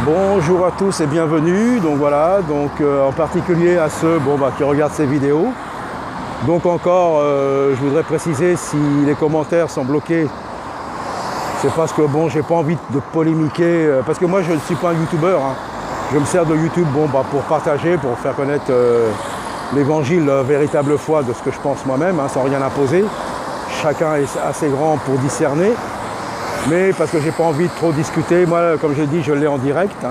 Bonjour à tous et bienvenue. Donc voilà, en particulier à ceux qui regardent ces vidéos. Donc encore, je voudrais préciser si les commentaires sont bloqués, c'est parce que j'ai pas envie de polémiquer, parce que moi je ne suis pas un youtubeur. Je me sers de YouTube pour partager, pour faire connaître l'évangile, la véritable foi de ce que je pense moi-même, sans rien imposer. Chacun est assez grand pour discerner. Mais parce que j'ai pas envie de trop discuter, moi comme je dis, je l'ai en direct.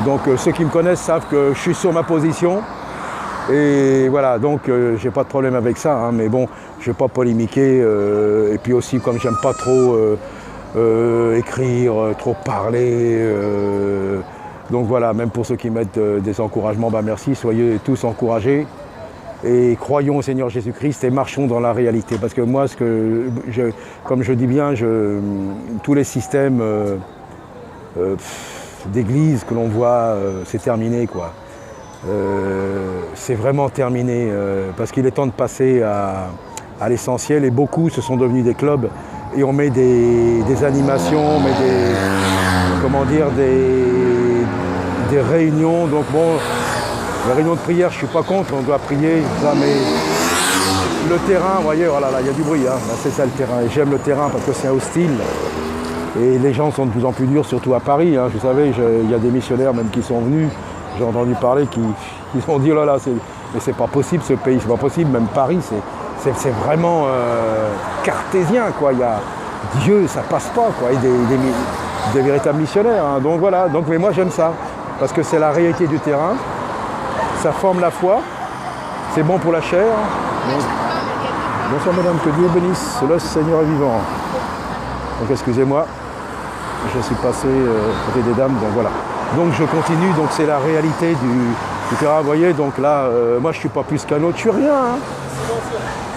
Donc ceux qui me connaissent savent que je suis sur ma position. Et voilà, donc j'ai pas de problème avec ça, mais bon, je vais pas polémiquer. Et puis aussi, comme j'aime pas trop écrire, trop parler. Donc voilà, même pour ceux qui mettent des encouragements, merci, soyez tous encouragés. Et croyons au Seigneur Jésus-Christ et marchons dans la réalité. Parce que moi, comme je dis bien, tous les systèmes d'église que l'on voit, c'est terminé, quoi. C'est vraiment terminé, parce qu'il est temps de passer à l'essentiel. Et beaucoup, ce sont devenus des clubs. Et on met des animations, on met des réunions. Donc la réunion de prière, je ne suis pas contre, on doit prier, mais le terrain, vous voyez, voilà, il y a du bruit, c'est ça le terrain. Et j'aime le terrain parce que c'est hostile. Et les gens sont de plus en plus durs, surtout à Paris. Vous savez, il y a des missionnaires même qui sont venus, j'ai entendu parler, qui ont dit, oh là là, mais c'est pas possible ce pays, c'est pas possible, même Paris, c'est vraiment cartésien, quoi. Il y a Dieu, ça passe pas, quoi, et des véritables missionnaires. Donc voilà, mais moi j'aime ça, parce que c'est la réalité du terrain. Ça forme la foi, c'est bon pour la chair. Donc, bonsoir madame, que Dieu bénisse, le Seigneur est vivant. Donc excusez-moi, je suis passé côté des dames, donc voilà. Donc je continue, donc c'est la réalité du terrain, vous voyez, donc là, moi je suis pas plus qu'un autre, je suis rien.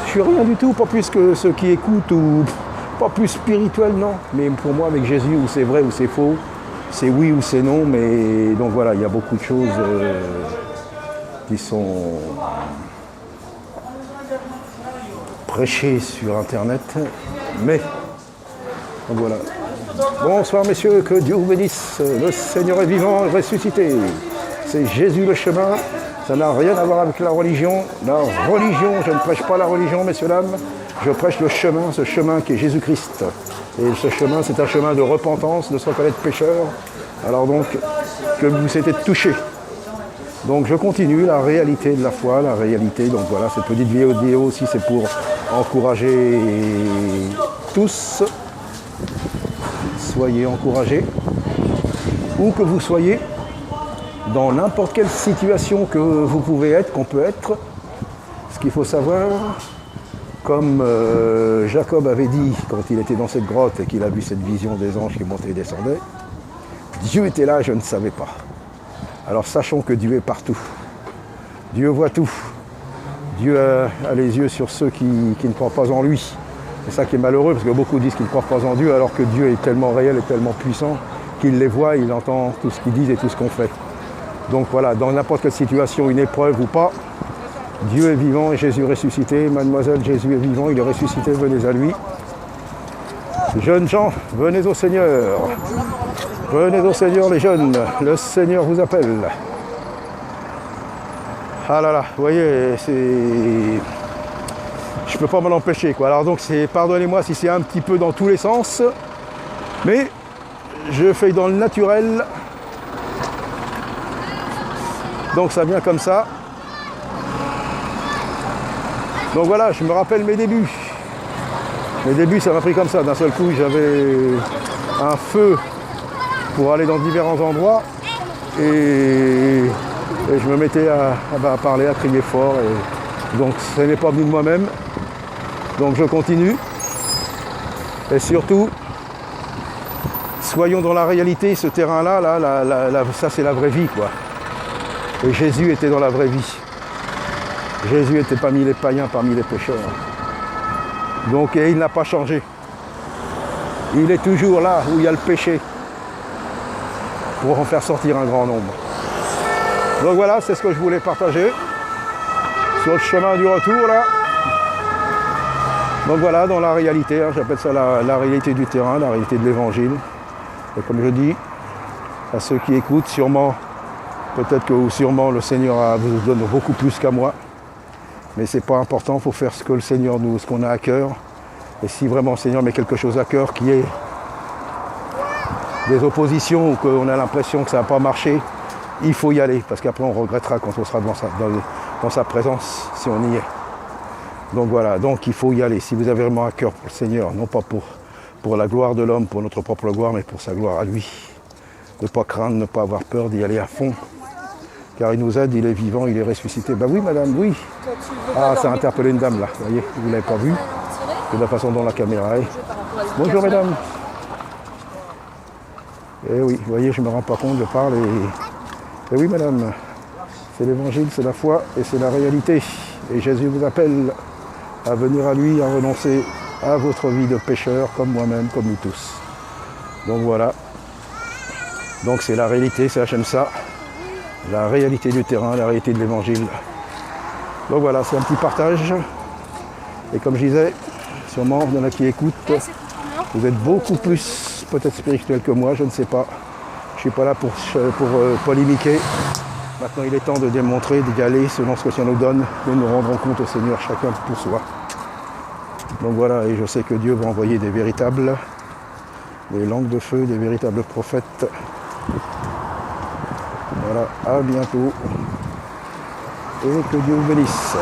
Je suis rien du tout, pas plus que ceux qui écoutent, ou pas plus spirituel, non. Mais pour moi, avec Jésus, où c'est vrai ou c'est faux, c'est oui ou c'est non, mais donc voilà, il y a beaucoup de choses qui sont prêchées sur internet, mais donc voilà. Bonsoir messieurs, que Dieu vous bénisse, le Seigneur est vivant, ressuscité. C'est Jésus le chemin, ça n'a rien à voir avec la religion. La religion, je ne prêche pas la religion, messieurs, dames, je prêche le chemin, ce chemin qui est Jésus-Christ. Et ce chemin, c'est un chemin de repentance, de se reconnaître pécheur. Alors donc, que vous êtes touchés. Donc je continue, la réalité de la foi, la réalité. Donc voilà, cette petite vidéo aussi, c'est pour encourager tous. Soyez encouragés, où que vous soyez, dans n'importe quelle situation que vous pouvez être, qu'on peut être. Ce qu'il faut savoir, comme Jacob avait dit quand il était dans cette grotte et qu'il a vu cette vision des anges qui montaient et descendaient, Dieu était là, je ne savais pas. Alors sachons que Dieu est partout. Dieu voit tout. Dieu a les yeux sur ceux qui ne croient pas en lui. C'est ça qui est malheureux, parce que beaucoup disent qu'ils ne croient pas en Dieu, alors que Dieu est tellement réel et tellement puissant qu'il les voit, il entend tout ce qu'ils disent et tout ce qu'on fait. Donc voilà, dans n'importe quelle situation, une épreuve ou pas, Dieu est vivant et Jésus est ressuscité. Mademoiselle, Jésus est vivant, il est ressuscité, venez à lui. Jeunes gens, venez au Seigneur. Venez au Seigneur les jeunes, le Seigneur vous appelle. Ah là là, vous voyez, je peux pas m'en empêcher, quoi. Alors donc pardonnez-moi si c'est un petit peu dans tous les sens, mais je fais dans le naturel. Donc ça vient comme ça. Donc voilà, je me rappelle mes débuts. Mes débuts, ça m'a pris comme ça. D'un seul coup, j'avais un feu pour aller dans différents endroits et je me mettais à parler, à crier fort. Et donc ce n'est pas venu de moi-même. Donc je continue. Et surtout, soyons dans la réalité, ce terrain-là, ça c'est la vraie vie, quoi. Et Jésus était dans la vraie vie. Jésus était parmi les païens, parmi les pécheurs. Donc et il n'a pas changé. Il est toujours là où il y a le péché, pour en faire sortir un grand nombre. Donc voilà, c'est ce que je voulais partager sur le chemin du retour là. Donc voilà, dans la réalité, j'appelle ça la réalité du terrain, la réalité de l'évangile. Et comme je dis, à ceux qui écoutent, sûrement, peut-être que ou sûrement le Seigneur vous donne beaucoup plus qu'à moi. Mais c'est pas important, il faut faire ce que le Seigneur nous, ce qu'on a à cœur. Et si vraiment le Seigneur met quelque chose à cœur qui est des oppositions ou qu'on a l'impression que ça n'a pas marché, il faut y aller, parce qu'après on regrettera quand on sera dans sa présence, si on y est. Donc voilà, donc il faut y aller. Si vous avez vraiment à cœur pour le Seigneur, non pas pour la gloire de l'homme, pour notre propre gloire, mais pour sa gloire à lui. Ne pas craindre, ne pas avoir peur d'y aller à fond. Car il nous aide, il est vivant, il est ressuscité. Ben oui madame, oui. Ah, ça a interpellé une dame là, vous voyez, vous ne l'avez pas vu. De la façon dont la caméra est. Bonjour mesdames. Eh oui, vous voyez, je ne me rends pas compte, je parle et oui madame, c'est l'évangile, c'est la foi et c'est la réalité. Et Jésus vous appelle à venir à lui, à renoncer à votre vie de pécheur, comme moi-même, comme nous tous. Donc voilà. Donc c'est la réalité, c'est j'aime ça. La réalité du terrain, la réalité de l'évangile. Donc voilà, c'est un petit partage. Et comme je disais, sûrement, il y en a qui écoutent. Vous êtes beaucoup plus peut-être spirituel que moi, je ne sais pas. Je ne suis pas là pour polémiquer. Maintenant, il est temps de démontrer, d'y aller selon ce que le Seigneur nous donne. Nous nous rendrons compte au Seigneur, chacun pour soi. Donc voilà, et je sais que Dieu va envoyer des langues de feu, des véritables prophètes. Voilà, à bientôt. Et que Dieu vous bénisse.